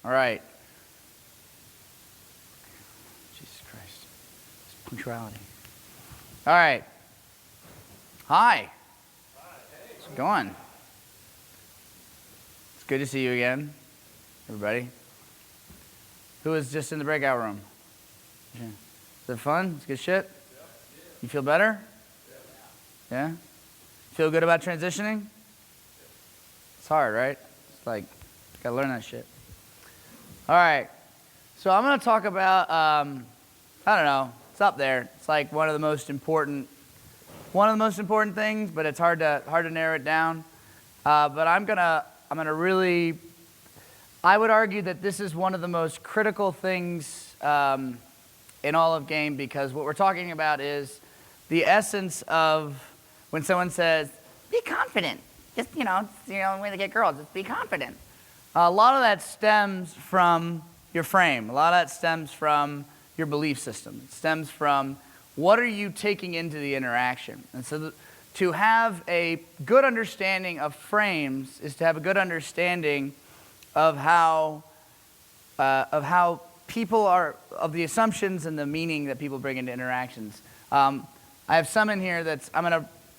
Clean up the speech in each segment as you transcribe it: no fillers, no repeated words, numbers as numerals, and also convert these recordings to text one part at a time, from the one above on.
All right. Jesus Christ. It's punctuality. All right. Hi. How's it going? It's good to see you again, everybody. Who was just in the breakout room? Yeah. Is it fun? It's good shit? You feel better? Yeah? Feel good about transitioning? It's hard, right? It's like, gotta learn that shit. All right. So I'm going to talk about, I don't know, it's up there. It's like one of the most important things, but it's hard to narrow it down. But I'm gonna really, I would argue that this is one of the most critical things in all of game, because what we're talking about is the essence of when someone says, be confident. Just, the way to get girls, just be confident. A lot of that stems from your frame. A lot of that stems from your belief system. It stems from what are you taking into the interaction. And so to have a good understanding of frames is to have a good understanding of how people are, of the assumptions and the meaning that people bring into interactions. I have some in here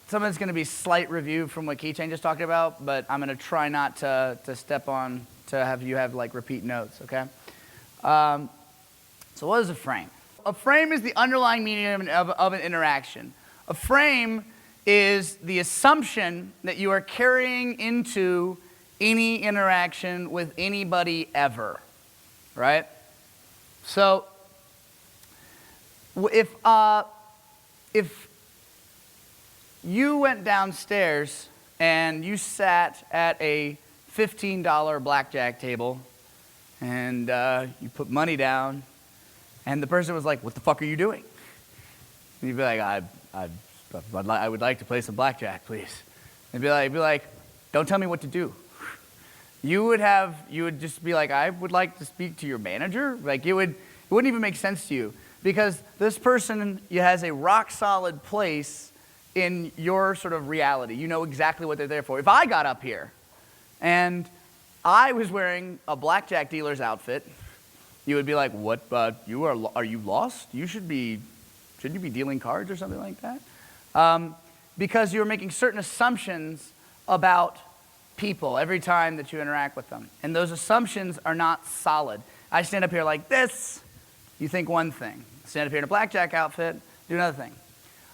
some of it's going to be slight review from what Keychain just talked about, but I'm going to try not to step on, to have you have like repeat notes, okay? So what is a frame? A frame is the underlying meaning of an interaction. A frame is the assumption that you are carrying into any interaction with anybody ever, right? So if you went downstairs and you sat at a $15 blackjack table and you put money down and the person was like, what the fuck are you doing? And you'd be like, I would like to play some blackjack, please. And be like, don't tell me what to do. You would just be like, I would like to speak to your manager. Like it wouldn't even make sense to you, because this person has a rock solid place in your sort of reality. You know exactly what they're there for. If I got up here and I was wearing a blackjack dealer's outfit, you would be like, what, are you lost? Shouldn't you be dealing cards or something like that? Because you're making certain assumptions about people every time that you interact with them. And those assumptions are not solid. I stand up here like this, you think one thing. Stand up here in a blackjack outfit, do another thing.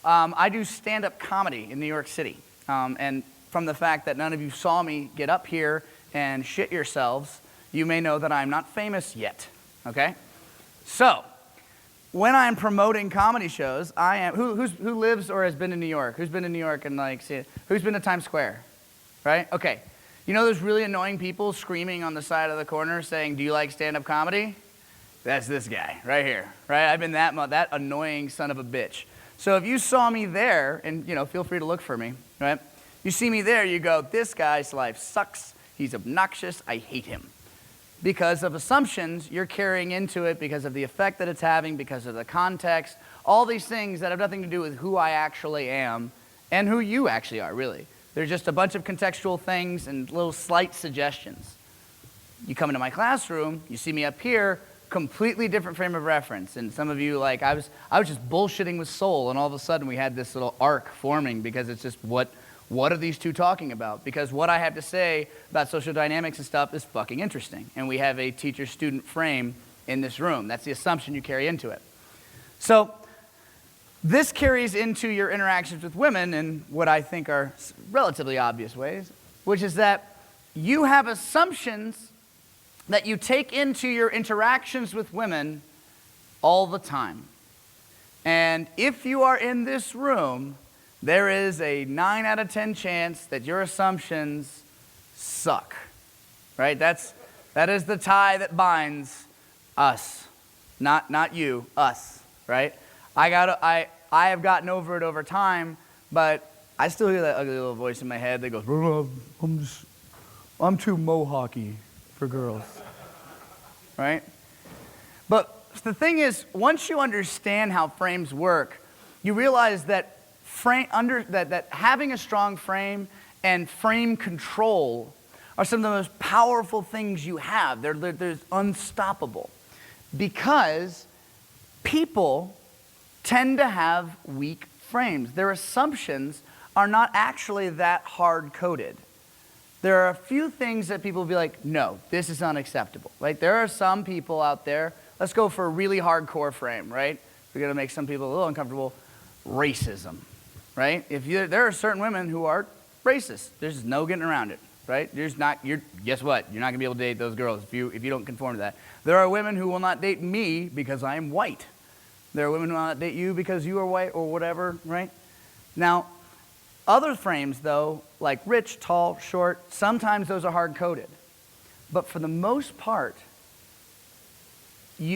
I do stand-up comedy in New York City. And from the fact that none of you saw me get up here and shit yourselves, you may know that I'm not famous yet, okay? So, when I'm promoting comedy shows, I am, who lives or has been in New York? Who's been in New York and like, who's been to Times Square, right? Okay. You know those really annoying people screaming on the side of the corner saying, do you like stand-up comedy? That's this guy right here, right? I've been that annoying son of a bitch. So if you saw me there, and feel free to look for me, right? You see me there, you go, this guy's life sucks, he's obnoxious, I hate him. Because of assumptions you're carrying into it, because of the effect that it's having, because of the context, all these things that have nothing to do with who I actually am and who you actually are, really. They're just a bunch of contextual things and little slight suggestions. You come into my classroom, you see me up here, completely different frame of reference. And some of you, like, I was just bullshitting with Soul, and all of a sudden we had this little arc forming, because it's just what are these two talking about? Because what I have to say about social dynamics and stuff is fucking interesting. And we have a teacher-student frame in this room. That's the assumption you carry into it. So this carries into your interactions with women in what I think are relatively obvious ways, which is that you have assumptions that you take into your interactions with women all the time. And if you are in this room, there is a 9 out of 10 chance that your assumptions suck, right? That is the tie that binds us, not you, us, right? I have gotten over it over time, but I still hear that ugly little voice in my head that goes, I'm too mohawky for girls, right? But the thing is, once you understand how frames work, you realize that that having a strong frame and frame control are some of the most powerful things you have. They're unstoppable. Because people tend to have weak frames. Their assumptions are not actually that hard-coded. There are a few things that people will be like, no, this is unacceptable. Like, there are some people out there, let's go for a really hardcore frame, right? We're going to make some people a little uncomfortable. Racism, right? There are certain women who are racist. There's no getting around it, right? Guess what? You're not going to be able to date those girls if you don't conform to that. There are women who will not date me because I am white. There are women who will not date you because you are white or whatever, right? Now, other frames, though, like rich, tall, short, sometimes those are hard-coded. But for the most part,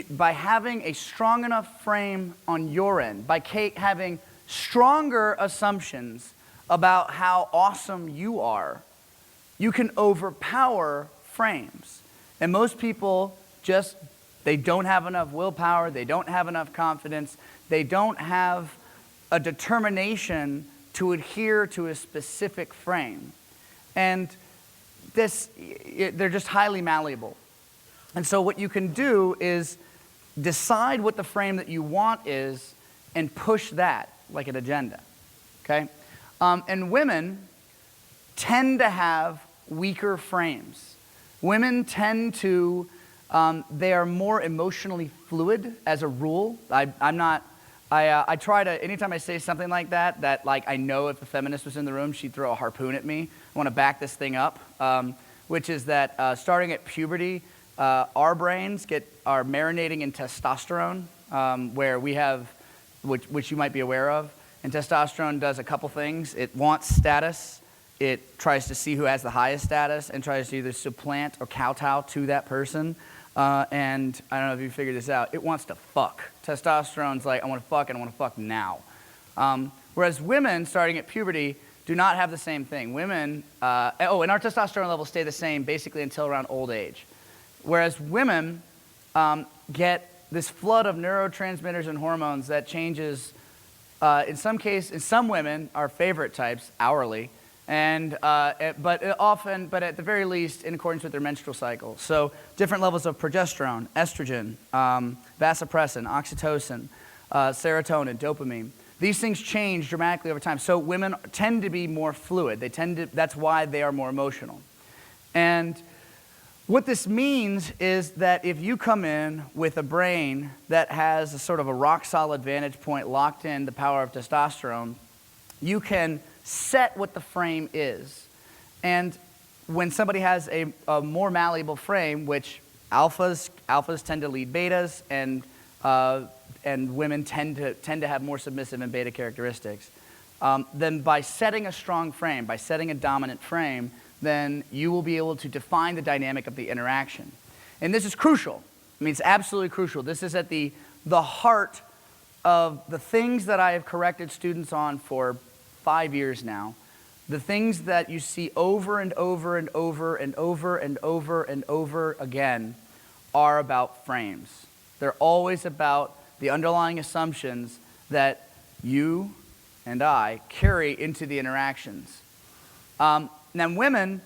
by having a strong enough frame on your end, by having stronger assumptions about how awesome you are, you can overpower frames. And most people they don't have enough willpower, they don't have enough confidence, they don't have a determination to adhere to a specific frame. And they're just highly malleable. And so what you can do is decide what the frame that you want is and push that like an agenda, okay? And women tend to have weaker frames. Women tend to, they are more emotionally fluid as a rule. I try to, anytime I say something like that like I know if the feminist was in the room, she'd throw a harpoon at me. I want to back this thing up, which is that starting at puberty, our brains are marinating in testosterone, where we have, which you might be aware of. And testosterone does a couple things. It wants status. It tries to see who has the highest status and tries to either supplant or kowtow to that person. And I don't know if you figured this out. It wants to fuck. Testosterone's like, I want to fuck and I want to fuck now. Whereas women, starting at puberty, do not have the same thing. Women, and our testosterone levels stay the same basically until around old age. Whereas women get this flood of neurotransmitters and hormones that changes, in some women, our favorite types, hourly, but at the very least, in accordance with their menstrual cycle. So different levels of progesterone, estrogen, vasopressin, oxytocin, serotonin, dopamine. These things change dramatically over time. So women tend to be more fluid. That's why they are more emotional. And what this means is that if you come in with a brain that has a sort of a rock-solid vantage point locked in the power of testosterone, you can set what the frame is. And when somebody has a more malleable frame, which alphas tend to lead betas, and women tend to have more submissive and beta characteristics, then by setting a strong frame, by setting a dominant frame, then you will be able to define the dynamic of the interaction. And this is crucial. I mean, it's absolutely crucial. This is at the heart of the things that I have corrected students on for 5 years now. The things that you see over and over and over and over and over and over again are about frames. They're always about the underlying assumptions that you and I carry into the interactions. Now, women,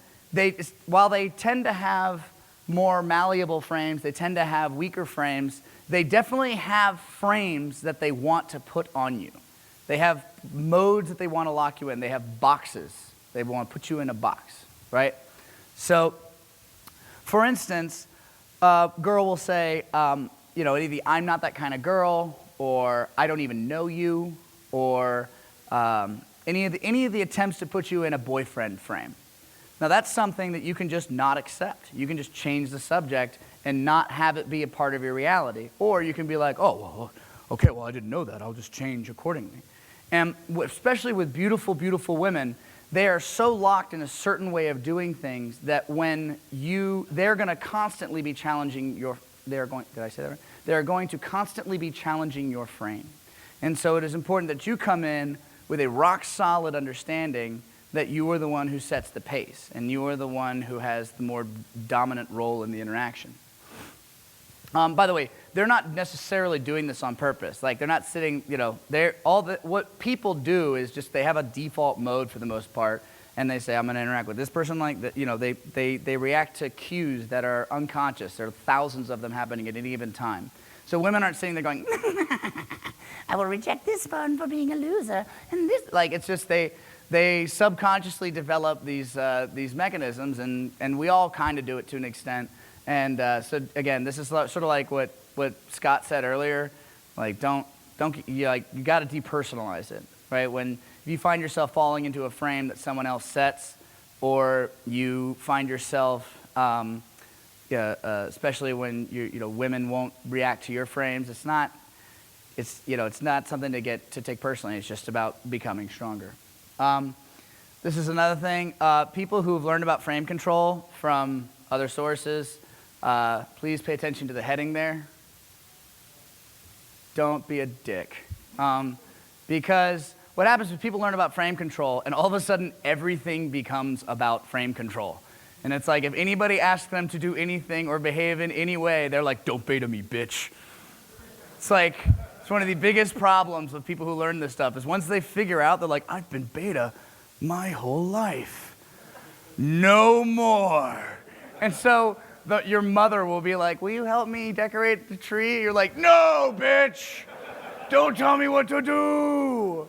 while they tend to have more malleable frames, they tend to have weaker frames, they definitely have frames that they want to put on you. They have modes that they want to lock you in. They have boxes. They want to put you in a box, right? So, for instance, a girl will say, either I'm not that kind of girl, or I don't even know you, or any of the attempts to put you in a boyfriend frame. Now, that's something that you can just not accept. You can just change the subject and not have it be a part of your reality. Or you can be like, oh, well, okay, well, I didn't know that. I'll just change accordingly. And especially with beautiful, beautiful women, they are so locked in a certain way of doing things that they're going to constantly be challenging did I say that right? They're going to constantly be challenging your frame. And so it is important that you come in with a rock-solid understanding that you are the one who sets the pace, and you are the one who has the more dominant role in the interaction. By the way, they're not necessarily doing this on purpose. Like, they're not sitting, what people do is just they have a default mode for the most part, and they say, I'm going to interact with this person like that. They react to cues that are unconscious. There are thousands of them happening at any given time. So women aren't sitting there going, I will reject this one for being a loser, and this, like, it's just they subconsciously develop these mechanisms, and we all kind of do it to an extent. And so again, this is sort of like what Scott said earlier, like you got to depersonalize it, right? When you find yourself falling into a frame that someone else sets, or you find yourself, especially when women won't react to your frames, it's not something to take personally. It's just about becoming stronger. This is another thing. People who have learned about frame control from other sources, please pay attention to the heading there. Don't be a dick. Because what happens is people learn about frame control, and all of a sudden everything becomes about frame control. And it's like if anybody asks them to do anything or behave in any way, they're like, don't beta me, bitch. It's like, it's one of the biggest problems with people who learn this stuff is once they figure out, they're like, I've been beta my whole life. No more. And so your mother will be like, will you help me decorate the tree? You're like, no, bitch. Don't tell me what to do.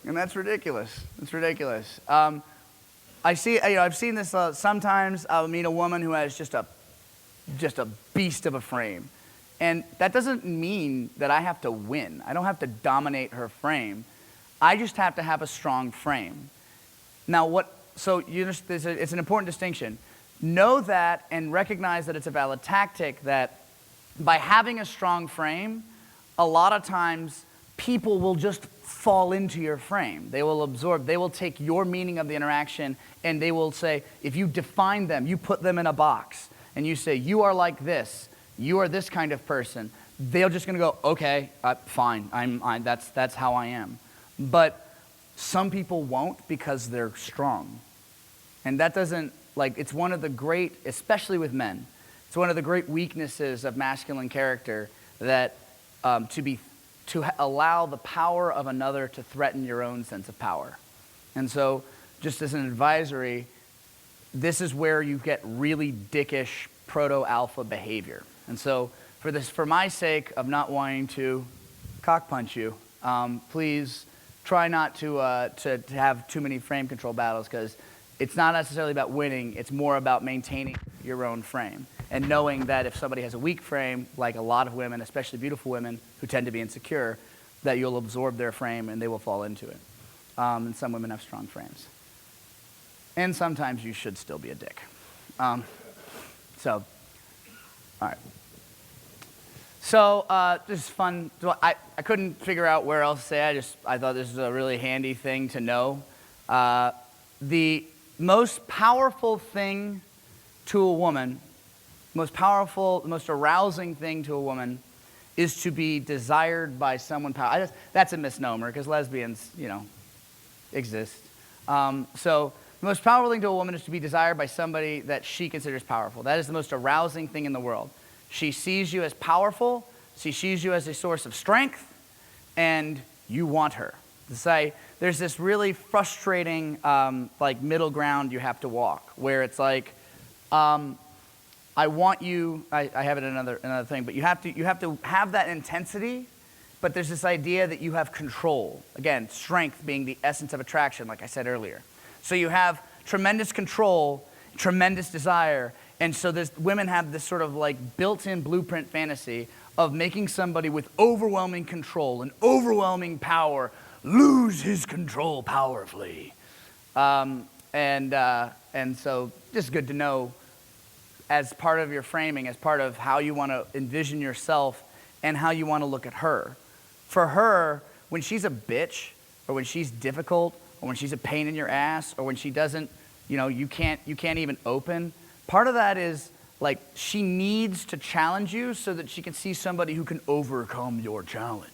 And that's ridiculous. It's ridiculous. I've seen this sometimes. I'll meet a woman who has just a beast of a frame. And that doesn't mean that I have to win. I don't have to dominate her frame. I just have to have a strong frame. Now, it's an important distinction. Know that and recognize that it's a valid tactic that by having a strong frame, a lot of times people will just fall into your frame. They will absorb, they will take your meaning of the interaction, and they will say, if you define them, you put them in a box, and you say, you are like this, you are this kind of person, they're just gonna go, okay, fine, that's how I am. But some people won't because they're strong. And that doesn't, it's one of the great, especially with men, it's one of the great weaknesses of masculine character that to allow the power of another to threaten your own sense of power. And so, just as an advisory, this is where you get really dickish proto-alpha behavior. And so, for my sake of not wanting to cock punch you, please try not to have too many frame control battles, because it's not necessarily about winning, it's more about maintaining your own frame. And knowing that if somebody has a weak frame, like a lot of women, especially beautiful women who tend to be insecure, that you'll absorb their frame and they will fall into it. And some women have strong frames. And sometimes you should still be a dick. All right. So this is fun. I couldn't figure out where else to say. I thought this was a really handy thing to know. The most powerful thing to a woman, most powerful, most arousing thing to a woman is to be desired by someone powerful. That's a misnomer, because lesbians, exist. So the most powerful thing to a woman is to be desired by somebody that she considers powerful. That is the most arousing thing in the world. She sees you as powerful, she sees you as a source of strength, and you want her. There's this really frustrating middle ground you have to walk, where it's like, I want you. I have it in another thing, but you have to have that intensity. But there's this idea that you have control. Again, strength being the essence of attraction, like I said earlier. So you have tremendous control, tremendous desire, and so women have this sort of built-in blueprint fantasy of making somebody with overwhelming control and overwhelming power lose his control powerfully. And so just good to know, as part of your framing, as part of how you want to envision yourself and how you want to look at her. For her, when she's a bitch, or when she's difficult, or when she's a pain in your ass, or when she doesn't, you can't even open, part of that is she needs to challenge you so that she can see somebody who can overcome your challenge.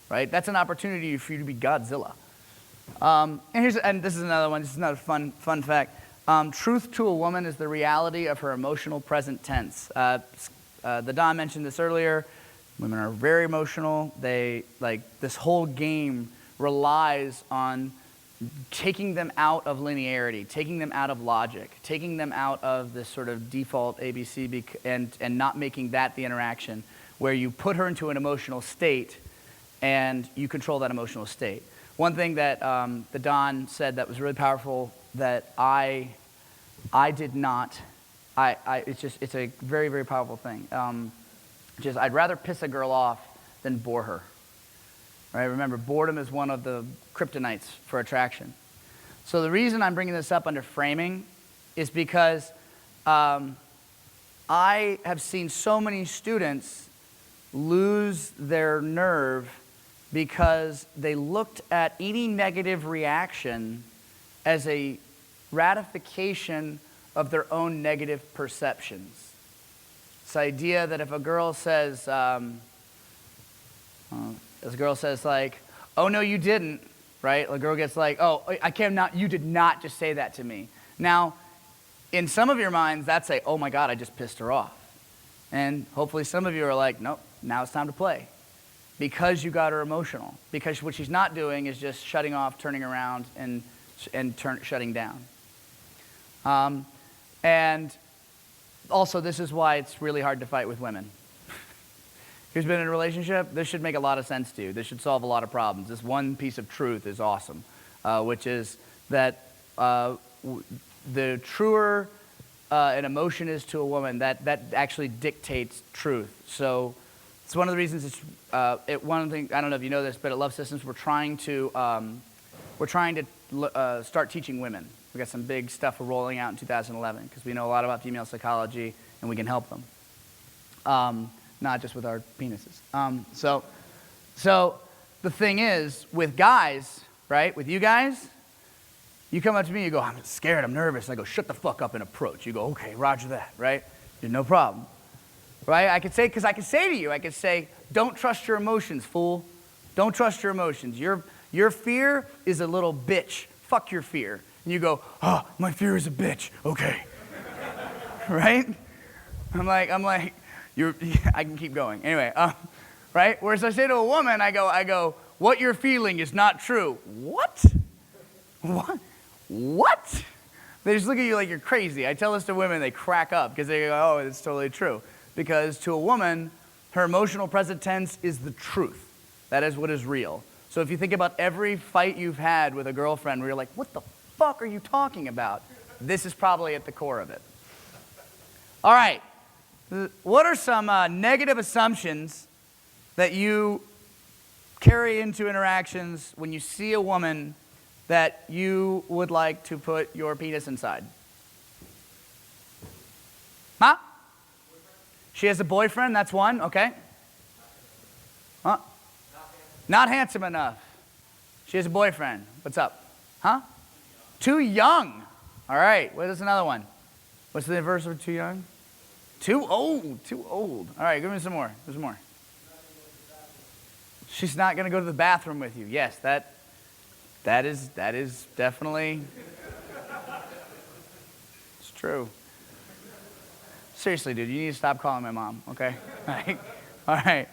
Right? That's an opportunity for you to be Godzilla. And this is another one. This is another fun fact. Truth to a woman is the reality of her emotional present tense. The Don mentioned this earlier. Women are very emotional. This whole game relies on taking them out of linearity, taking them out of logic, taking them out of this sort of default ABC and not making that the interaction where you put her into an emotional state and you control that emotional state. One thing that the Don said that was really powerful that I did not, it's a very, very powerful thing. I'd rather piss a girl off than bore her. Right? Remember, boredom is one of the kryptonites for attraction. So the reason I'm bringing this up under framing is because I have seen so many students lose their nerve because they looked at any negative reaction as a ratification of their own negative perceptions. This idea that if a girl says, like, oh, no, you didn't, right? The girl gets like, oh, you did not just say that to me. Now, in some of your minds, that's a, oh my God, I just pissed her off. And hopefully some of you are like, nope, now it's time to play. Because you got her emotional. Because what she's not doing is just shutting off, turning around, and shutting down. And also, this is why it's really hard to fight with women. Who's been in a relationship, this should make a lot of sense to you. This should solve a lot of problems. This one piece of truth is awesome, which is that the truer an emotion is to a woman, that actually dictates truth. So it's one of the reasons one thing, I don't know if you know this, but at Love Systems, we're trying to start teaching women. We got some big stuff we're rolling out in 2011 because we know a lot about female psychology and we can help them. Not just with our penises. So the thing is, with guys, right, with you guys, you come up to me, you go, I'm scared, I'm nervous. I go, shut the fuck up and approach. You go, okay, roger that, right? You're no problem, right? I could say to you, don't trust your emotions, fool. Don't trust your emotions. Your fear is a little bitch. Fuck your fear. And you go, oh, my fear is a bitch. Okay. Right? I'm like, I can keep going. Anyway, right? Whereas I say to a woman, I go, what you're feeling is not true. What? What? They just look at you like you're crazy. I tell this to women, they crack up because they go, oh, it's totally true. Because to a woman, her emotional present tense is the truth. That is what is real. So if you think about every fight you've had with a girlfriend where you're like, what the fuck are you talking about? This is probably at the core of it. All right. What are some negative assumptions that you carry into interactions when you see a woman that you would like to put your penis inside? Huh? She has a boyfriend, that's one, okay. Huh? Not handsome enough. She has a boyfriend. What's up? Huh? Too young. All right, what is another one? What's the inverse of too young? Too old. All right, give me some more. There's more. She's not going to go to the bathroom with you. Yes, that is definitely, it's true. Seriously, dude, you need to stop calling my mom, okay? All right.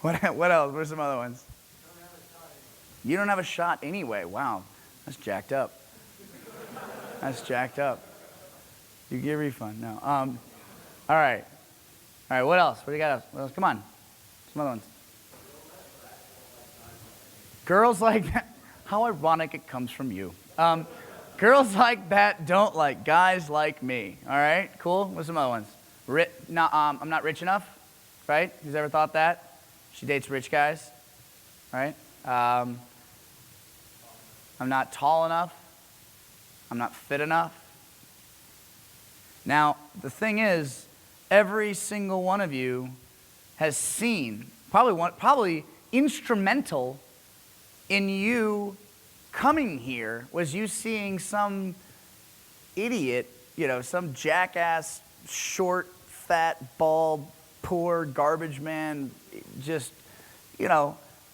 What else? What are some other ones? You don't have a shot anyway. Wow, that's jacked up. You get a refund. No. All right, what else? What do you got else? What else? Come on. Some other ones. Girls like that. How ironic it comes from you. Girls like that don't like guys like me. All right, cool. What's some other ones? I'm not rich enough, right? Who's ever thought that? She dates rich guys, right? I'm not tall enough. I'm not fit enough. Now, the thing is, every single one of you has seen, probably instrumental in you coming here was you seeing some idiot, some jackass, short, fat, bald, poor, garbage man, just,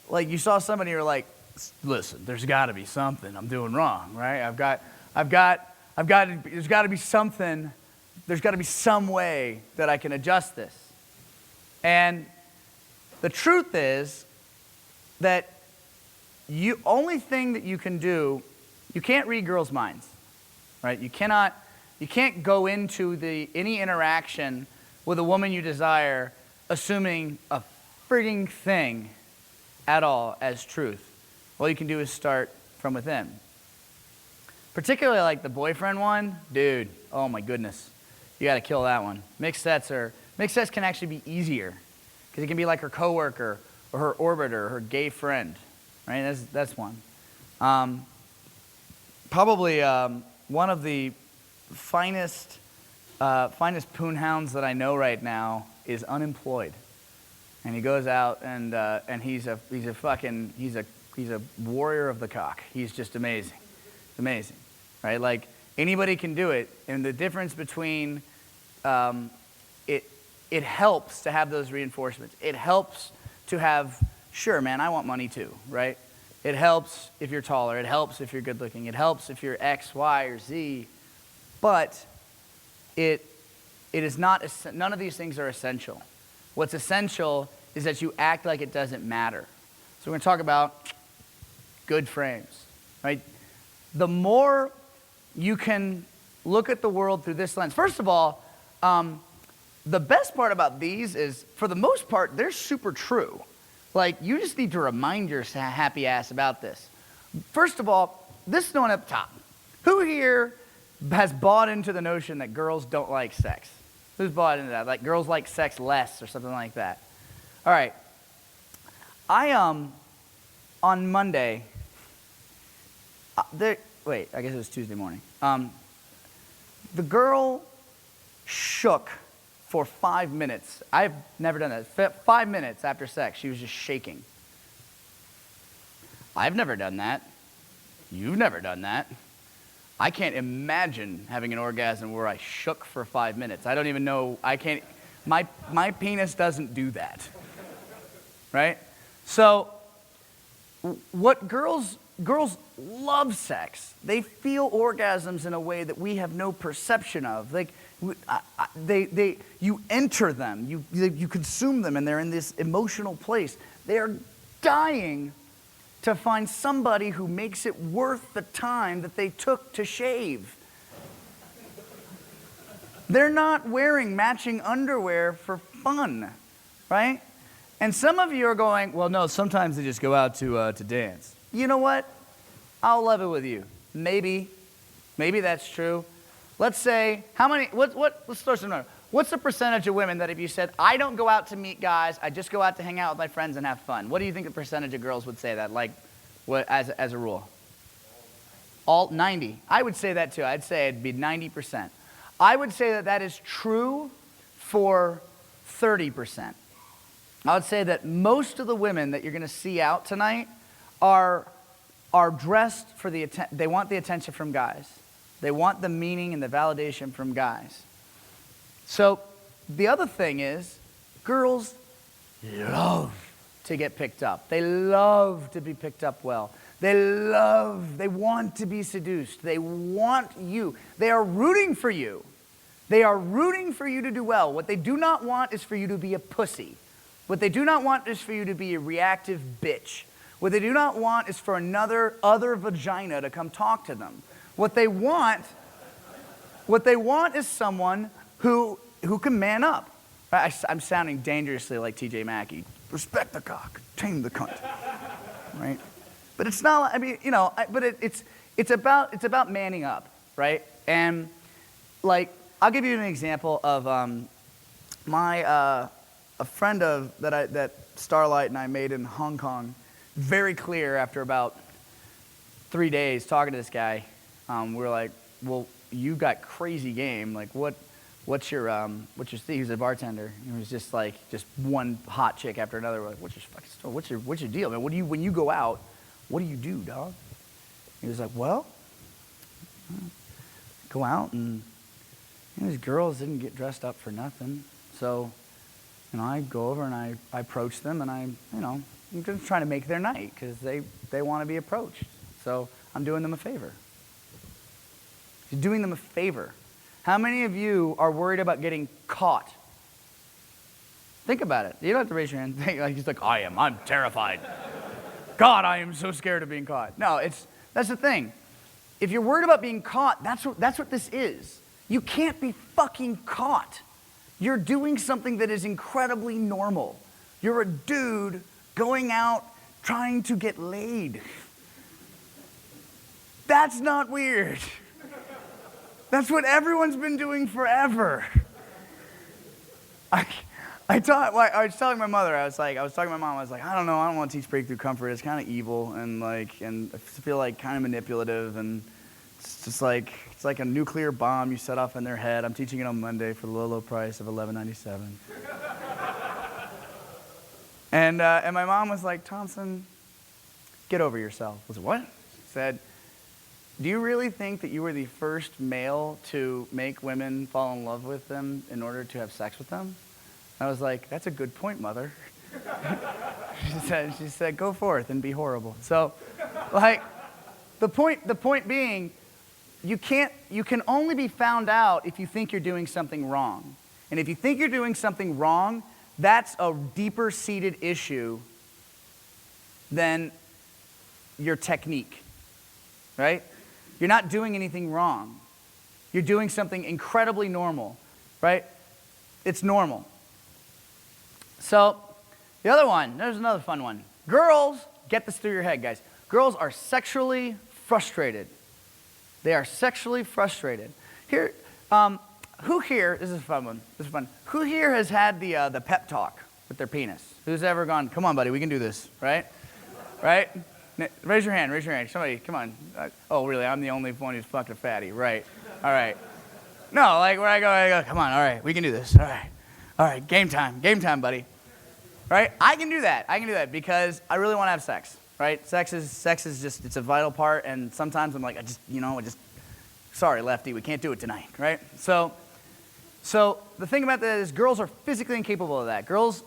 like you saw somebody, you're like, listen, there's got to be something I'm doing wrong, right? There's got to be something. There's got to be some way that I can adjust this. And the truth is that only thing that you can do You can't read girls' minds, right? You can't go into any interaction with a woman you desire assuming a frigging thing at all as truth. All you can do is start from within. Particularly like the boyfriend one, dude, oh my goodness. You gotta kill that one. Mixed sets can actually be easier because it can be like her coworker or her orbiter or her gay friend, right? That's one. Probably one of the finest poonhounds that I know right now is unemployed, and he goes out and he's a warrior of the cock. He's just amazing, amazing, right? Like anybody can do it, and the difference between it helps to have those reinforcements. It helps to have, sure, man, I want money too, right? It helps if you're taller. It helps if you're good looking. It helps if you're X, Y, or Z. But it is not, none of these things are essential. What's essential is that you act like it doesn't matter. So we're going to talk about good frames, right? The more you can look at the world through this lens. First of all, the best part about these is, for the most part, they're super true. Like, you just need to remind your happy ass about this. First of all, this is the one up top. Who here has bought into the notion that girls don't like sex? Who's bought into that? Like, girls like sex less or something like that. All right. On Monday, I guess it was Tuesday morning. The girl shook for 5 minutes. I've never done that. 5 minutes after sex, she was just shaking. I've never done that. You've never done that. I can't imagine having an orgasm where I shook for 5 minutes. I don't even know, I can't, my penis doesn't do that, right? So, what girls love sex. They feel orgasms in a way that we have no perception of. Like, you enter them, you consume them, and they're in this emotional place. They are dying to find somebody who makes it worth the time that they took to shave. They're not wearing matching underwear for fun, right? And some of you are going, well, no, sometimes they just go out to dance. You know what? I'll level with you. Maybe that's true. Let's say, let's throw some numbers. What's the percentage of women that if you said, I don't go out to meet guys, I just go out to hang out with my friends and have fun? What do you think the percentage of girls would say that, like, what, as a rule? All 90. I would say that too. I'd say it'd be 90%. I would say that is true for 30%. I would say that most of the women that you're going to see out tonight are dressed for they want the attention from guys. They want the meaning and the validation from guys. So the other thing is, girls love to get picked up. They love to be picked up well. They want to be seduced. They want you. They are rooting for you. They are rooting for you to do well. What they do not want is for you to be a pussy. What they do not want is for you to be a reactive bitch. What they do not want is for other vagina to come talk to them. What they want is someone who can man up. I'm sounding dangerously like TJ Mackey. Respect the cock, tame the cunt, right? But it's not. I mean, you know. But it's about manning up, right? And like, I'll give you an example of a friend that Starlight and I made in Hong Kong. Very clear after about 3 days talking to this guy. We're like, well, you got crazy game. Like, what's your thing? He was a bartender. He was just one hot chick after another. We're like, what's your fucking story? What's your deal, man? When you go out, what do you do, dog? He was like, well, go out and these girls didn't get dressed up for nothing. So, I go over and I approach them and I'm just trying to make their night because they want to be approached. So I'm doing them a favor. You're doing them a favor. How many of you are worried about getting caught? Think about it. You don't have to raise your hand. He's like, I am. I'm terrified. God, I am so scared of being caught. No, that's the thing. if you're worried about being caught, that's what this is. You can't be fucking caught. You're doing something that is incredibly normal. You're a dude going out trying to get laid. That's not weird. That's what everyone's been doing forever. I was telling my mother, I was talking to my mom, I was like, I don't know, I don't want to teach Breakthrough Comfort. It's kind of evil and I feel like kind of manipulative, and it's just like, it's like a nuclear bomb you set off in their head. I'm teaching it on Monday for the low price of $11.97. And my mom was like, Thompson, get over yourself. I was like, what? She said, do you really think that you were the first male to make women fall in love with them in order to have sex with them? I was like, that's a good point, Mother. She said, go forth and be horrible. So, like, the point being, you can only be found out if you think you're doing something wrong. And if you think you're doing something wrong, that's a deeper seated issue than your technique, right? You're not doing anything wrong. You're doing something incredibly normal, right? It's normal. So, the other one, there's another fun one. Girls, get this through your head, guys. Girls are sexually frustrated. They are sexually frustrated. Here, who here, this is a fun one, this is fun. Who here has had the pep talk with their penis? Who's ever gone, come on, buddy, we can do this, right? Right? Raise your hand, somebody, come on. Oh, really, I'm the only one who's fucked a fatty, right? All right. No, like where I go, come on, all right, we can do this, all right, game time, buddy. Right? I can do that because I really want to have sex, right? Sex is just, it's a vital part, and sometimes I'm like, sorry, Lefty, we can't do it tonight, right? So the thing about that is girls are physically incapable of that. Girls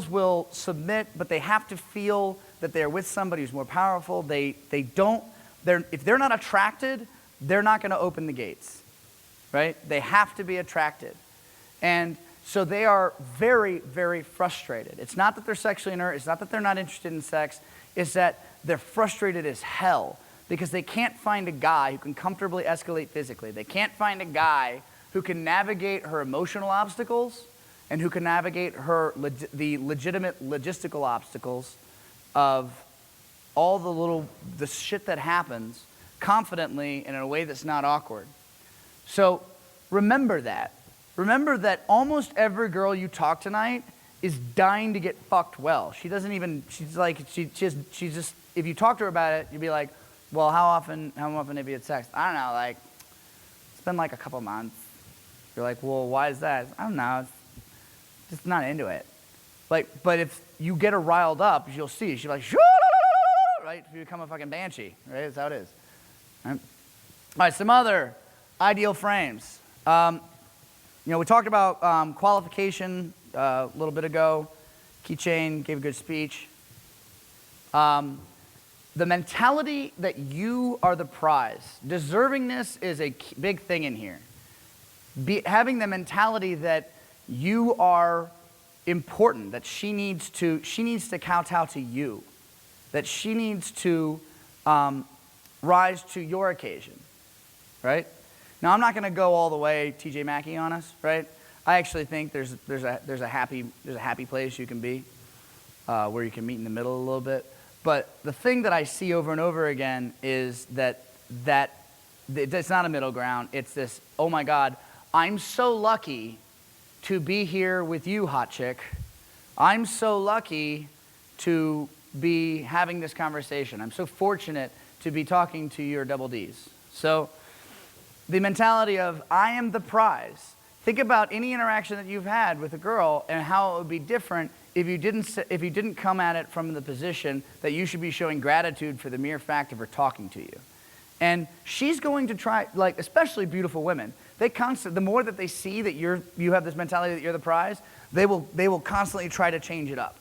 will submit, but they have to feel that they're with somebody who's more powerful. If they're not attracted, they're not going to open the gates, right? They have to be attracted. And so they are very, very frustrated. It's not that they're sexually inert. It's not that they're not interested in sex. It's that they're frustrated as hell because they can't find a guy who can comfortably escalate physically. They can't find a guy who can navigate her emotional obstacles and who can navigate the legitimate logistical obstacles of all the shit that happens confidently and in a way that's not awkward. So remember that. Remember that almost every girl you talk tonight is dying to get fucked well. She doesn't even, she's just, if you talk to her about it, you'd be like, well, how often have you had sex? I don't know, like, it's been like a couple months. You're like, well, why is that? I don't know, just not into it. Like, but if you get her riled up, you'll see, she's like, right? You become a fucking banshee, right? That's how it is. Right? All right, some other ideal frames. We talked about qualification a little bit ago. Keychain gave a good speech. The mentality that you are the prize. Deservingness is a big thing in here. Having the mentality that you are important, that she needs to kowtow to you, that she needs to rise to your occasion, right? Now, I'm not going to go all the way TJ Maxey on us, right? I actually think there's a happy place you can be, where you can meet in the middle a little bit. But the thing that I see over and over again is that it's not a middle ground. It's this, oh my God, I'm so lucky to be here with you, hot chick. I'm so lucky to be having this conversation. I'm so fortunate to be talking to your double Ds. So the mentality of, I am the prize. Think about any interaction that you've had with a girl and how it would be different if you didn't come at it from the position that you should be showing gratitude for the mere fact of her talking to you. And she's going to try, like, especially beautiful women, the more that they see that you have this mentality that you're the prize, they will constantly try to change it up.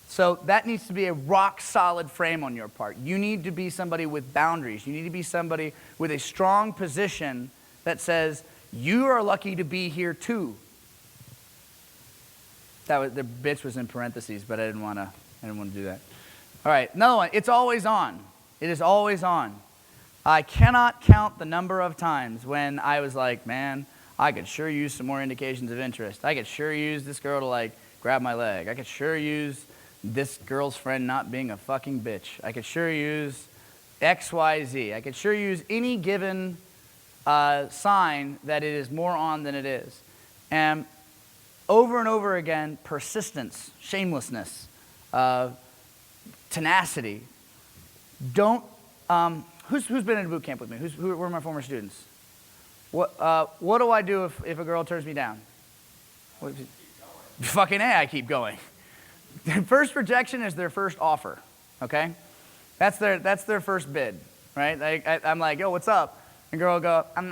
So that needs to be a rock solid frame on your part. You need to be somebody with boundaries. You need to be somebody with a strong position that says, you are lucky to be here too. The bitch was in parentheses, but I didn't want to do that. All right, another one. It's always on. It is always on. I cannot count the number of times when I was like, man, I could sure use some more indications of interest. I could sure use this girl to like grab my leg. I could sure use this girl's friend not being a fucking bitch. I could sure use X, Y, Z. I could sure use any given sign that it is more on than it is. And over again, persistence, shamelessness, tenacity. Don't, who's been in a boot camp with me? Who are my former students? What do I do if a girl turns me down? Fucking A, I keep going. First rejection is their first offer, okay? That's their first bid, right? I'm like, yo, what's up? And girl will go, I'm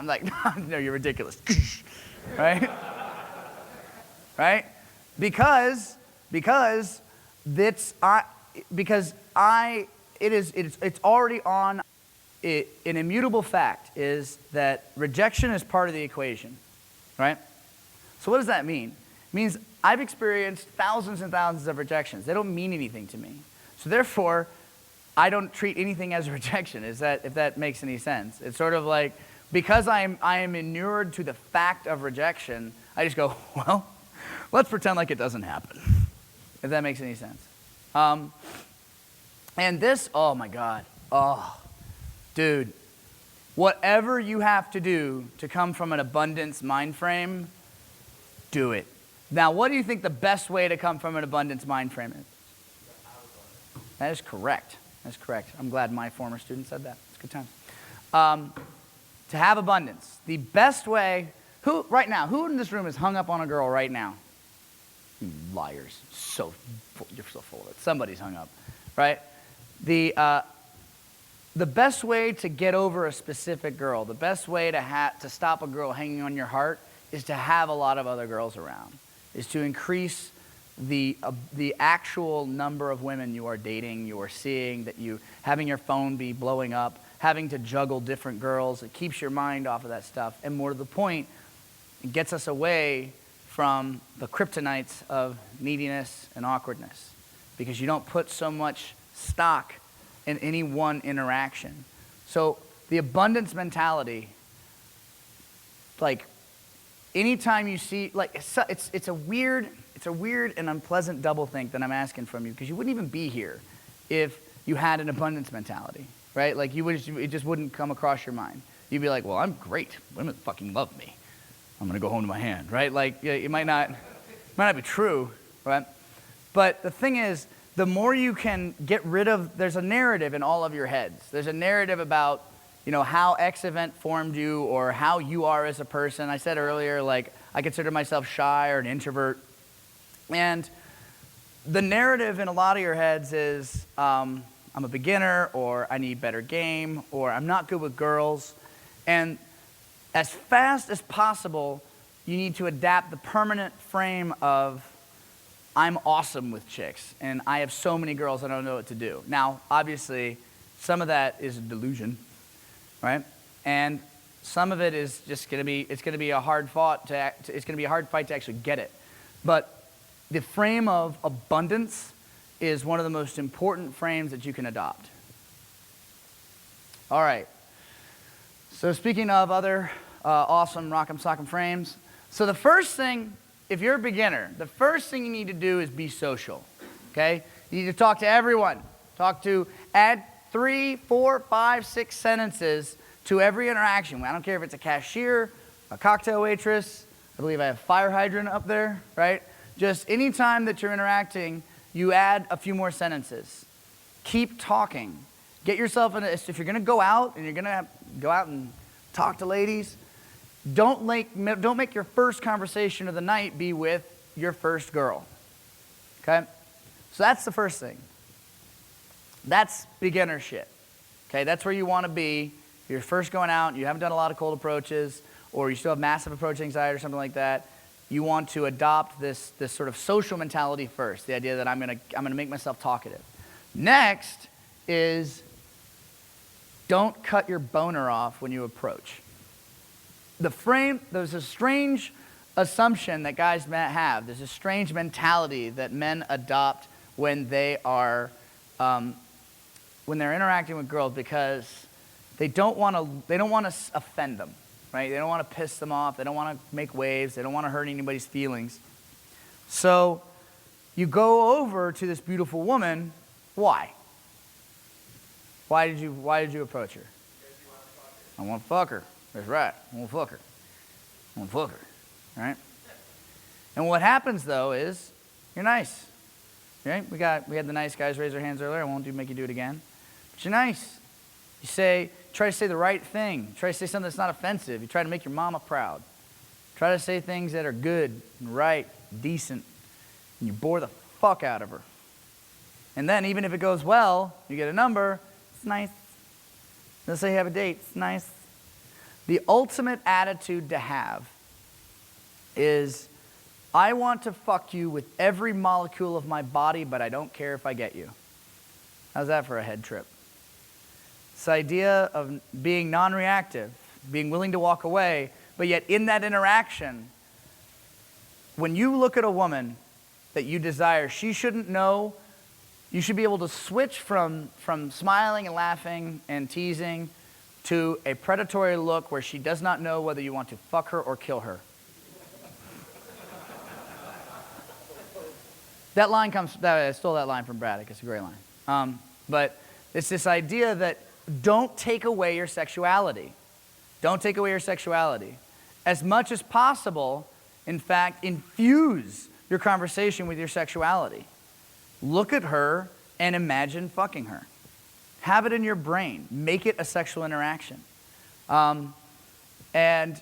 like, no, you're ridiculous. Right? Right? Because it's already on. An immutable fact is that rejection is part of the equation, right? So what does that mean? It means I've experienced thousands and thousands of rejections. They don't mean anything to me. So therefore, I don't treat anything as a rejection. If that makes any sense? It's sort of like, because I am inured to the fact of rejection, I just go, well, let's pretend like it doesn't happen. If that makes any sense. And this, oh my God, dude, whatever you have to do to come from an abundance mind frame, do it. Now, what do you think the best way to come from an abundance mind frame is? That is correct. That's correct. I'm glad my former student said that. It's a good time. To have abundance, the best way, who in this room is hung up on a girl right now? You liars. You're so full of it. Somebody's hung up, right? The best way to get over a specific girl, the best way to stop a girl hanging on your heart is to have a lot of other girls around, is to increase the actual number of women you are dating, you are seeing, that you having your phone be blowing up, having to juggle different girls. It keeps your mind off of that stuff. And more to the point, it gets us away from the kryptonites of neediness and awkwardness, because you don't put so much stock in any one interaction. So the abundance mentality, like anytime you see, like it's a weird and unpleasant doublethink that I'm asking from you, because you wouldn't even be here if you had an abundance mentality, right? Like it just wouldn't come across your mind. You'd be like, well, I'm great. Women fucking love me. I'm gonna go home to my hand, right? Like it might not be true, right? But the thing is, the more you can get rid of, there's a narrative in all of your heads. There's a narrative about, how X event formed you or how you are as a person. I said earlier, like, I consider myself shy or an introvert. And the narrative in a lot of your heads is, I'm a beginner, or I need better game, or I'm not good with girls. And as fast as possible, you need to adapt the permanent frame of, I'm awesome with chicks, and I have so many girls I don't know what to do. Now, obviously, some of that is a delusion, right? And some of it is just going to be a hard fight to actually get it. But the frame of abundance is one of the most important frames that you can adopt. All right. So speaking of other awesome rock'em sock'em frames, so the first thing, if you're a beginner, the first thing you need to do is be social, okay? You need to talk to everyone. Add 3, 4, 5, 6 sentences to every interaction. I don't care if it's a cashier, a cocktail waitress. I believe I have fire hydrant up there, right? Just any time that you're interacting, you add a few more sentences. Keep talking. Get yourself if you're going to go out and you're going to go out and talk to ladies, don't make your first conversation of the night be with your first girl, okay? So that's the first thing. That's beginner shit, okay? That's where you want to be. If you're first going out, you haven't done a lot of cold approaches, or you still have massive approach anxiety or something like that, you want to adopt this sort of social mentality first, the idea that I'm gonna make myself talkative. Next is, don't cut your boner off when you approach. There's a strange assumption that guys have. There's a strange mentality that men adopt when they are, when they're interacting with girls, because They don't want to offend them, right? They don't want to piss them off. They don't want to make waves. They don't want to hurt anybody's feelings. So you go over to this beautiful woman. Why? Why did you approach her? I want to fuck her. That's right. I want to fuck her. I want to fuck her. Right? And what happens though is you're nice. Right? We had the nice guys raise their hands earlier. I won't make you do it again. But you're nice. You try to say the right thing. Try to say something that's not offensive. You try to make your mama proud. Try to say things that are good and right, decent, and you bore the fuck out of her. And then even if it goes well, you get a number, it's nice. Let's say you have a date, it's nice. The ultimate attitude to have is, I want to fuck you with every molecule of my body, but I don't care if I get you. How's that for a head trip? This idea of being non-reactive, being willing to walk away, but yet in that interaction, when you look at a woman that you desire, she shouldn't know. You should be able to switch from smiling and laughing and teasing to a predatory look where she does not know whether you want to fuck her or kill her. That line I stole that line from Braddock. It's a great line. But it's this idea that don't take away your sexuality. Don't take away your sexuality. As much as possible, in fact, infuse your conversation with your sexuality. Look at her and imagine fucking her. Have it in your brain. Make it a sexual interaction. And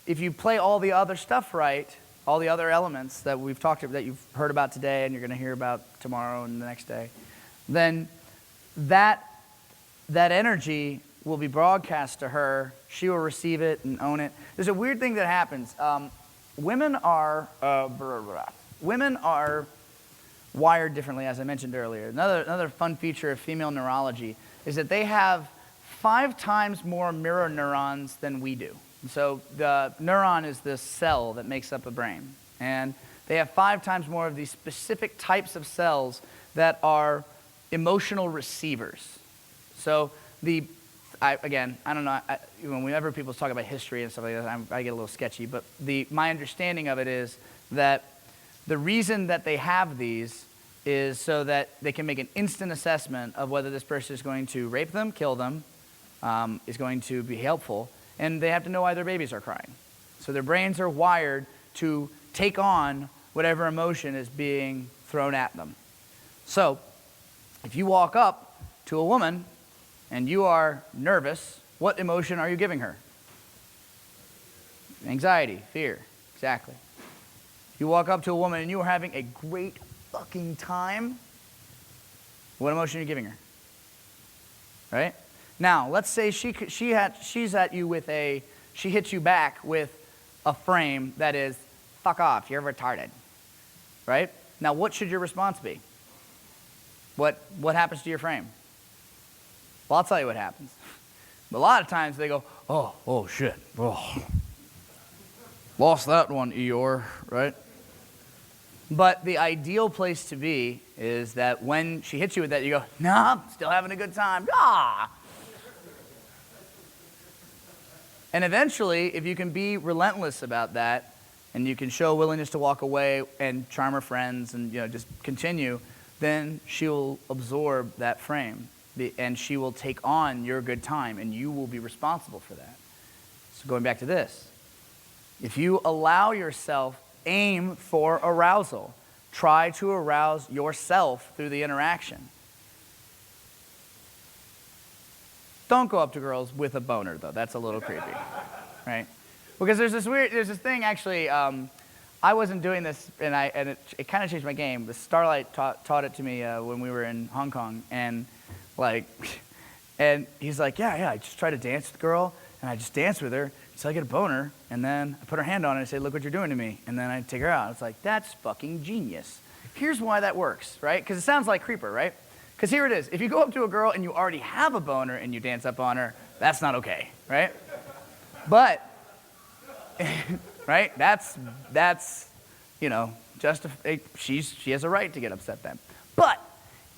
if you play all the other stuff right, all the other elements that we've talked about, that you've heard about today and you're going to hear about tomorrow and the next day, then that energy will be broadcast to her. She will receive it and own it. There's a weird thing that happens. Women are wired differently, as I mentioned earlier. Another fun feature of female neurology is that they have 5 times more mirror neurons than we do. So the neuron is this cell that makes up a brain. And they have 5 times more of these specific types of cells that are emotional receivers. So I don't know, whenever people talk about history and stuff like that, I get a little sketchy, but my understanding of it is that the reason that they have these is so that they can make an instant assessment of whether this person is going to rape them, kill them, is going to be helpful, and they have to know why their babies are crying. So their brains are wired to take on whatever emotion is being thrown at them. So if you walk up to a woman and you are nervous, what emotion are you giving her? Anxiety, fear, exactly. You walk up to a woman and you are having a great fucking time, what emotion are you giving her? Right? Now, let's say she's at you with she hits you back with a frame that is, fuck off, you're retarded. Right? Now, what should your response be? What happens to your frame? Well, I'll tell you what happens. A lot of times they go, oh shit, oh. Lost that one, Eeyore, right? But the ideal place to be is that when she hits you with that, you go, nah, I'm still having a good time. Ah! And eventually, if you can be relentless about that, and you can show willingness to walk away and charm her friends and just continue, then she will absorb that frame. And she will take on your good time, and you will be responsible for that. So going back to this, if you allow yourself, aim for arousal. Try to arouse yourself through the interaction. Don't go up to girls with a boner, though. That's a little creepy, right? Because there's this thing, actually, I wasn't doing this, and it kind of changed my game. The Starlight taught it to me when we were in Hong Kong, and he's like, yeah, I just try to dance with the girl, and I just dance with her until I get a boner, and then I put her hand on it and say, look what you're doing to me, and then I take her out. It's like, that's fucking genius. Here's why that works, right? Because it sounds like creeper, right? Because here it is. If you go up to a girl and you already have a boner and you dance up on her, that's not okay, right? But, right, she has a right to get upset then. But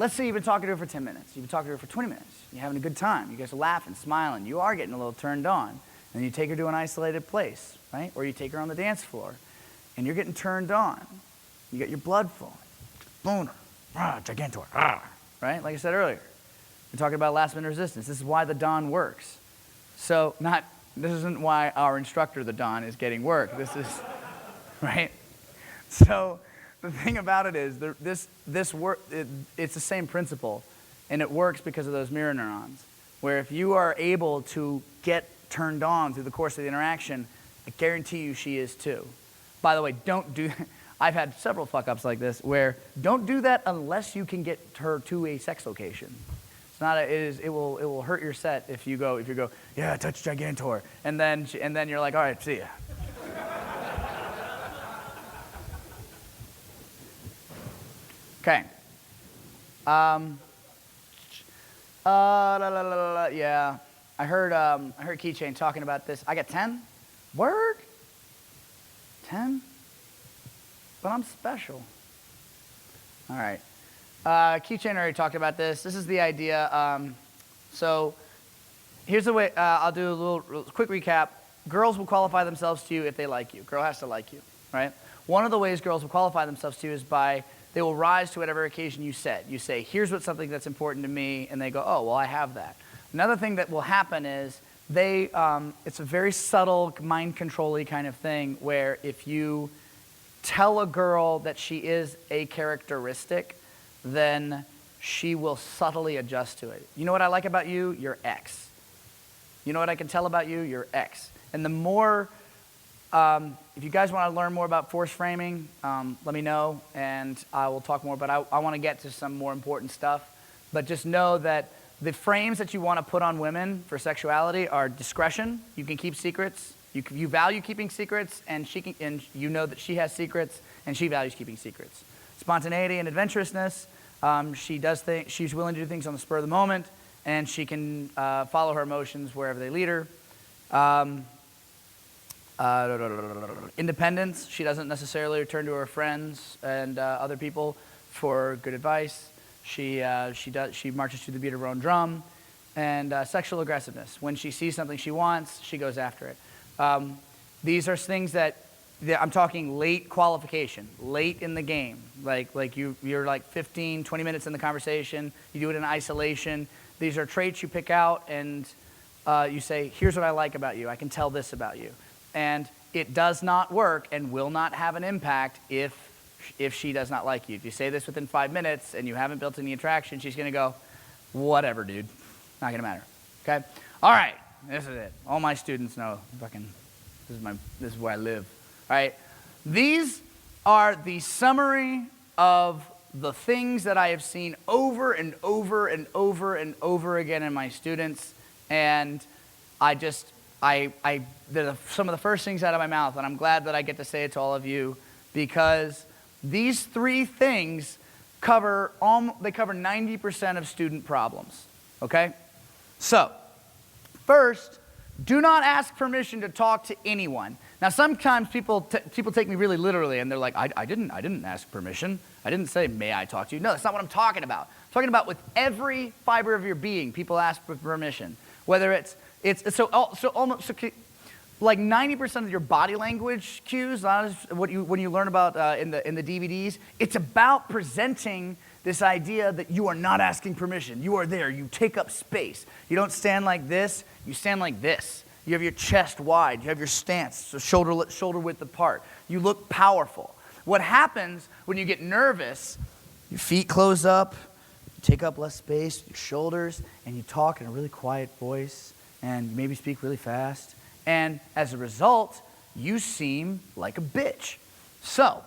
let's say you've been talking to her for 10 minutes. You've been talking to her for 20 minutes. You're having a good time. You guys are laughing, smiling. You are getting a little turned on. And you take her to an isolated place, right? Or you take her on the dance floor, and you're getting turned on. You get your blood flowing. Boner, gigantor, right? Like I said earlier, we're talking about last-minute resistance. This is why the Dawn works. So this isn't why our instructor, the Dawn, is getting work. This is, right? So the thing about it is, it's the same principle, and it works because of those mirror neurons, where if you are able to get turned on through the course of the interaction, I guarantee you she is too. By the way, don't do, I've had several fuck-ups like this, where don't do that unless you can get her to a sex location. It's not, it will hurt your set if you go, yeah, touch Gigantor, and then you're like, all right, see ya. Okay. Yeah. I heard Keychain talking about this. I got 10? Word? 10? But I'm special. All right. Keychain already talked about this. This is the idea. So here's the way, I'll do a little quick recap. Girls will qualify themselves to you if they like you. Girl has to like you, right? One of the ways girls will qualify themselves to you is by, they will rise to whatever occasion you set. You say, here's what's something that's important to me, and they go, oh, well, I have that. Another thing that will happen is it's a very subtle, mind control-y kind of thing where if you tell a girl that she is a characteristic, then she will subtly adjust to it. You know what I like about you? You're X. You know what I can tell about you? You're X. And the more, if you guys want to learn more about force framing, let me know, and I will talk more. But I want to get to some more important stuff. But just know that the frames that you want to put on women for sexuality are discretion. You can keep secrets. You value keeping secrets, and you know that she has secrets, and she values keeping secrets. Spontaneity and adventurousness. She's willing to do things on the spur of the moment, and she can follow her emotions wherever they lead her. Independence. She doesn't necessarily turn to her friends and other people for good advice. She marches to the beat of her own drum. And sexual aggressiveness. When she sees something she wants, she goes after it. These are things that I'm talking late qualification, late in the game. Like you're like 15, 20 minutes in the conversation. You do it in isolation. These are traits you pick out, and you say, here's what I like about you. I can tell this about you. And it does not work and will not have an impact if she does not like you. If you say this within 5 minutes and you haven't built any attraction, she's going to go, whatever, dude. Not going to matter. Okay? All right. This is it. All my students know this is where I live. All right? These are the summary of the things that I have seen over and over and over and over again in my students. And they're some of the first things out of my mouth, and I'm glad that I get to say it to all of you, because these 3 things cover 90% of student problems, okay? So, first, do not ask permission to talk to anyone. Now, sometimes people take me really literally, and they're like, I didn't ask permission. I didn't say, may I talk to you? No, that's not what I'm talking about. I'm talking about with every fiber of your being, people ask for permission. Whether like 90% of your body language cues, when you learn about in the DVDs, it's about presenting this idea that you are not asking permission. You are there. You take up space. You don't stand like this. You stand like this. You have your chest wide. You have your stance, so shoulder width apart. You look powerful. What happens when you get nervous, your feet close up, you take up less space, your shoulders, and you talk in a really quiet voice, and you maybe speak really fast. And as a result, you seem like a bitch. So,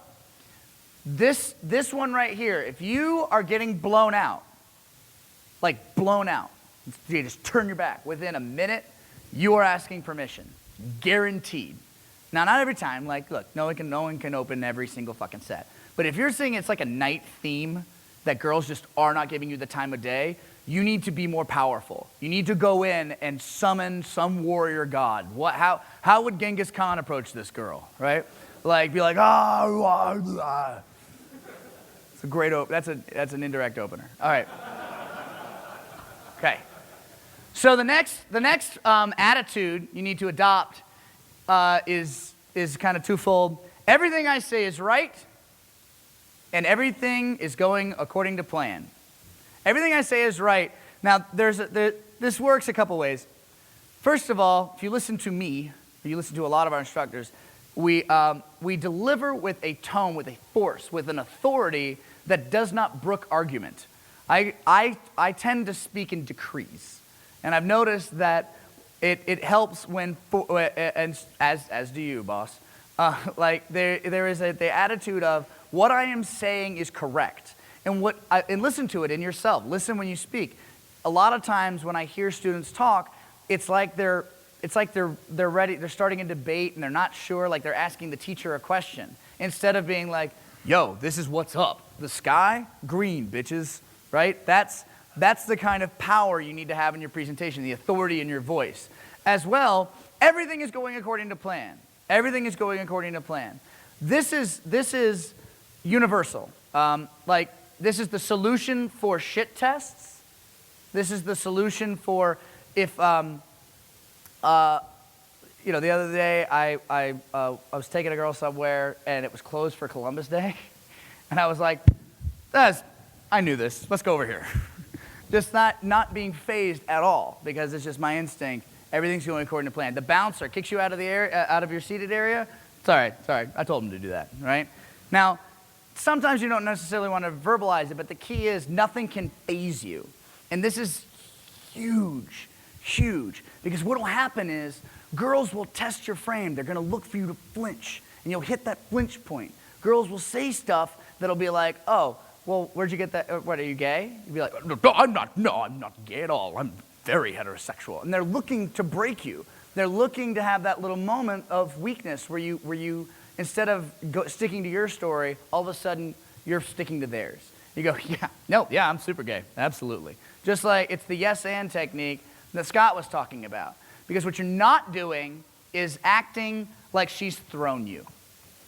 this one right here, if you are getting blown out, like blown out, you just turn your back. Within a minute, you are asking permission. Guaranteed. Now, not every time. Like, look, no one can open every single fucking set. But if you're saying it's like a night theme that girls just are not giving you the time of day, you need to be more powerful. You need to go in and summon some warrior god. How would Genghis Khan approach this girl, right? Like, be like, ah. That's an indirect opener. All right. Okay. So the next attitude you need to adopt is kind of twofold. Everything I say is right, and everything is going according to plan. Everything I say is right. Now, this works a couple ways. First of all, if you listen to me, or you listen to a lot of our instructors, we deliver with a tone, with a force, with an authority that does not brook argument. I tend to speak in decrees, and I've noticed that it helps when, and as do you, boss. Like there is the attitude of what I am saying is correct, and listen to it in yourself. Listen when you speak. A lot of times when I hear students talk, it's like they're ready. They're starting a debate and they're not sure. Like they're asking the teacher a question instead of being like, "Yo, this is what's up. The sky, green, bitches." Right? That's the kind of power you need to have in your presentation, the authority in your voice. As well, everything is going according to plan. Everything is going according to plan. This is universal. Like, this is the solution for shit tests. This is the solution for if, the other day I was taking a girl somewhere and it was closed for Columbus Day. And I was like, I knew this. Let's go over here. Just not being phased at all because it's just my instinct. Everything's going according to plan. The bouncer kicks you out of the area, out of your seated area. Sorry. I told him to do that, right? Now, sometimes you don't necessarily want to verbalize it, but the key is nothing can phase you. And this is huge, huge. Because what will happen is girls will test your frame. They're going to look for you to flinch, and you'll hit that flinch point. Girls will say stuff that'll be like, "Oh, well, where'd you get that? What, are you gay?" You'd be like, "No, I'm not gay at all. I'm very heterosexual." And they're looking to break you. They're looking to have that little moment of weakness where you instead of sticking to your story, all of a sudden you're sticking to theirs. You go, "Yeah, I'm super gay, absolutely." Just like it's the yes and technique that Scott was talking about. Because what you're not doing is acting like she's thrown you.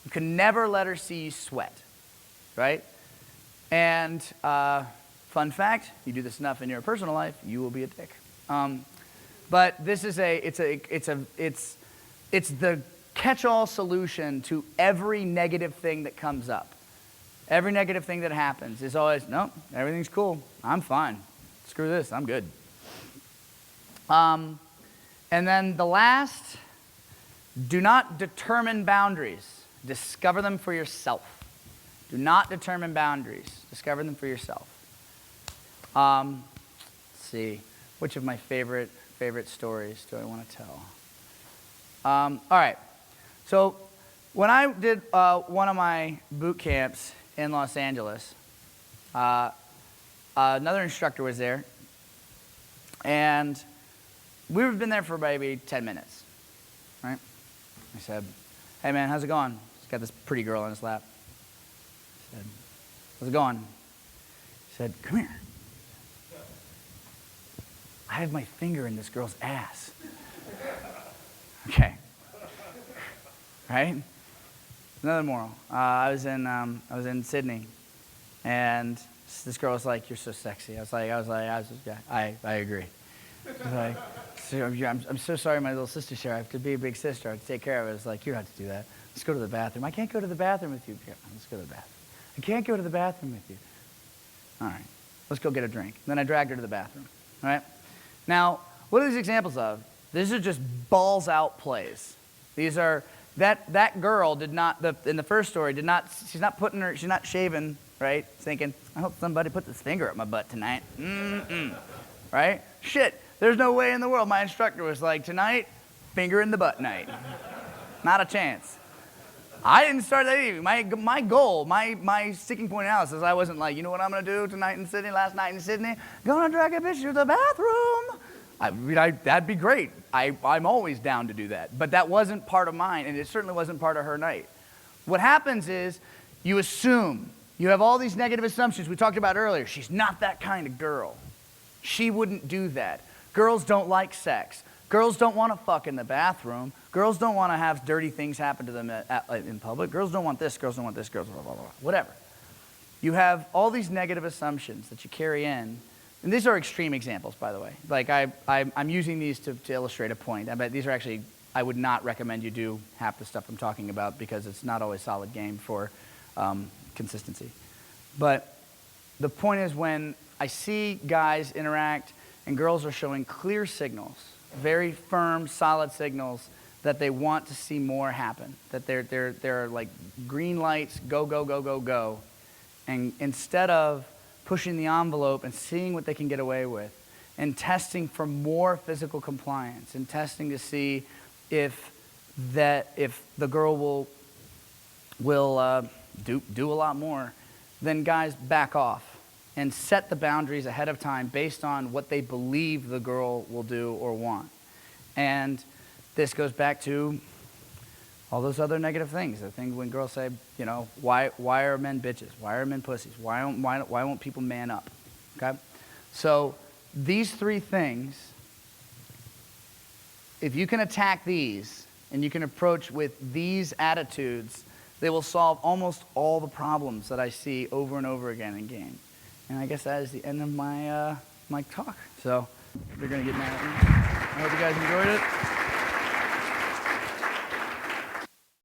You can never let her see you sweat, right? And fun fact, you do this enough in your personal life, you will be a dick. But this is it's the catch-all solution to every negative thing that comes up. Every negative thing that happens is always, "No, everything's cool. I'm fine. Screw this. I'm good." And then the last, do not determine boundaries. Discover them for yourself. Do not determine boundaries. Discover them for yourself. Let's see. Which of my favorite stories do I want to tell? All right. So when I did one of my boot camps in Los Angeles, another instructor was there, and we've been there for maybe 10 minutes, right? I said, "Hey, man, how's it going?" He's got this pretty girl on his lap. I said, "How's it going?" He said, "Come here. I have my finger in this girl's ass." Okay. Right? Another moral. I was in Sydney, and this girl was like, "You're so sexy." I agree. I was like, I'm so sorry, my little sister's here. I have to be a big sister. I have to take care of it. I was like, "You don't have to do that. Let's go to the bathroom." "I can't go to the bathroom with you." "Yeah, let's go to the bathroom." "I can't go to the bathroom with you." "All right, let's go get a drink." And then I dragged her to the bathroom. All right? Now, what are these examples of? These are just balls out plays. These are, that girl did not, in the first story, she's not shaving, right? Thinking, "I hope somebody put this finger up my butt tonight." Right? Shit, there's no way in the world my instructor was like, "Tonight, finger in the butt night." Not a chance. I didn't start that either. My goal, my sticking point analysis, I wasn't like, "You know what I'm going to do tonight in Sydney, last night in Sydney? Gonna drag a bitch to the bathroom." That'd be great. I'm always down to do that. But that wasn't part of mine, and it certainly wasn't part of her night. What happens is you assume. You have all these negative assumptions we talked about earlier. She's not that kind of girl. She wouldn't do that. Girls don't like sex. Girls don't want to fuck in the bathroom. Girls don't want to have dirty things happen to them in public. Girls don't want this. Girls don't want this. Girls blah, blah, blah, whatever. you have all these negative assumptions that you carry in. And these are extreme examples, by the way. Like, I'm using these to illustrate a point. I bet these are actually, I would not recommend you do half the stuff I'm talking about because it's not always solid game for consistency. But the point is, when I see guys interact and girls are showing clear signals, very firm, solid signals that they want to see more happen, that they're like green lights, go, go, go, go, go. And instead of pushing the envelope and seeing what they can get away with, and testing for more physical compliance, and testing to see if the girl will do a lot more, then guys back off and set the boundaries ahead of time based on what they believe the girl will do or want. And this goes back to all those other negative things. The things when girls say, you know, why are men bitches? Why are men pussies? Why won't people man up? Okay? So these three things, if you can attack these and you can approach with these attitudes, they will solve almost all the problems that I see over and over again in games. And I guess that is the end of my my talk. So they're gonna get mad at me. I hope you guys enjoyed it.